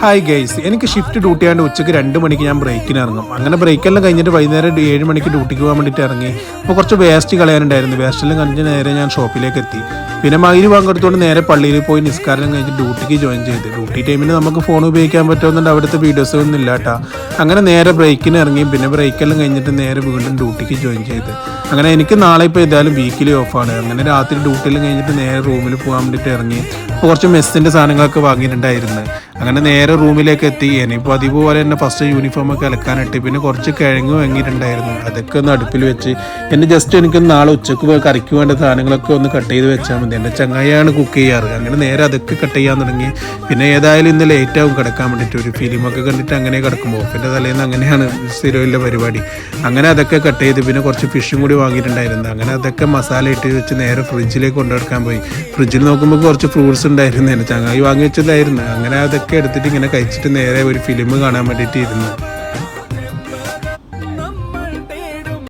Hi guys, എനിക്ക് shift duty ആയതുകൊണ്ട് ഉച്ചയ്ക്ക് 2 മണിക്ക് ഞാൻ ബ്രേക്കിന് ഇറങ്ങും. അങ്ങനെ ബ്രേക്കെല്ലാം കഴിഞ്ഞിട്ട് വൈകുന്നേരം 7 മണിക്ക് ഡ്യൂട്ടിക്ക് പോകാൻ വേണ്ടിയിട്ട് ഇറങ്ങി. അപ്പോൾ കുറച്ച് വേസ്റ്റ് കളയാനുണ്ടായിരുന്നു. വേസ്റ്റെല്ലാം കഴിഞ്ഞ് നേരെ ഞാൻ ഷോപ്പിലേക്ക് എത്തി. പിന്നെ മൈര് പങ്കെടുത്തുകൊണ്ട് നേരെ പള്ളിയിൽ പോയി നിസ്കാരം കഴിഞ്ഞ് ഡ്യൂട്ടിക്ക് ജോയിൻ ചെയ്ത്. ഡ്യൂട്ടി ടൈമിന് നമുക്ക് ഫോൺ ഉപയോഗിക്കാൻ പറ്റുമെന്നുണ്ട്, അവിടുത്തെ വീഡിയോസ് ഒന്നും ഇല്ല കേട്ടോ. അങ്ങനെ നേരെ ബ്രേക്കിന് ഇറങ്ങി. പിന്നെ ബ്രേക്കെല്ലാം കഴിഞ്ഞിട്ട് നേരെ വീണ്ടും ഡ്യൂട്ടിക്ക് ജോയിൻ ചെയ്ത്. അങ്ങനെ എനിക്ക് നാളെ ഇപ്പോൾ ഏതായാലും വീക്കിലി ഓഫാണ്. അങ്ങനെ രാത്രി ഡ്യൂട്ടിയെല്ലാം കഴിഞ്ഞിട്ട് നേരെ റൂമിൽ പോകാൻ വേണ്ടിയിട്ട് ഇറങ്ങി. അപ്പോൾ കുറച്ച് മെസ്സിൻ്റെ സാധനങ്ങളൊക്കെ വാങ്ങിയിട്ടുണ്ടായിരുന്നു. അങ്ങനെ നേരെ റൂമിലേക്ക് എത്തി. ഇനിയിപ്പോൾ അതുപോലെ തന്നെ ഫസ്റ്റ് യൂണിഫോമൊക്കെ അലക്കാനിട്ട് പിന്നെ കുറച്ച് കിഴങ്ങ് വാങ്ങിയിട്ടുണ്ടായിരുന്നു. അതൊക്കെ ഒന്ന് അടുപ്പിൽ വെച്ച് എനിക്ക് നാളെ ഉച്ചക്ക് പോയി കറിക്ക് വേണ്ട സാധനങ്ങളൊക്കെ ഒന്ന് കട്ട് ചെയ്ത് വെച്ചാൽ മതി. എൻ്റെ ചങ്ങായിയാണ് കുക്ക് ചെയ്യാറ്. അങ്ങനെ നേരെ അതൊക്കെ കട്ട് ചെയ്യാൻ തുടങ്ങി. പിന്നെ ഏതായാലും ഇന്ന് ലേറ്റ് ആവും കിടക്കാൻ വേണ്ടിയിട്ട്. ഒരു ഫിലിമൊക്കെ കണ്ടിട്ട് അങ്ങനെ കിടക്കുമ്പോൾ പിന്നെ തലേന്ന് അങ്ങനെയാണ് സ്ഥിരമില്ല പരിപാടി. അങ്ങനെ അതൊക്കെ കട്ട് ചെയ്ത് പിന്നെ കുറച്ച് ഫിഷും കൂടി വാങ്ങിയിട്ടുണ്ടായിരുന്നു. അങ്ങനെ അതൊക്കെ മസാല ഇട്ട് വെച്ച് നേരെ ഫ്രിഡ്ജിലേക്ക് കൊണ്ടുവെക്കാൻ പോയി. ഫ്രിഡ്ജിൽ നോക്കുമ്പോൾ കുറച്ച് ഫ്രൂട്ട്സ് ഉണ്ടായിരുന്നു. എൻ്റെ ചങ്ങായി വാങ്ങി വെച്ചതായിരുന്നു. അങ്ങനെ അതൊക്കെ എടുത്തിട്ട് ഇങ്ങനെ കഴിച്ചിട്ട് നേരെ ഒരു ഫിലിം കാണാൻ വേണ്ടിയിട്ട് ഇരുന്നു.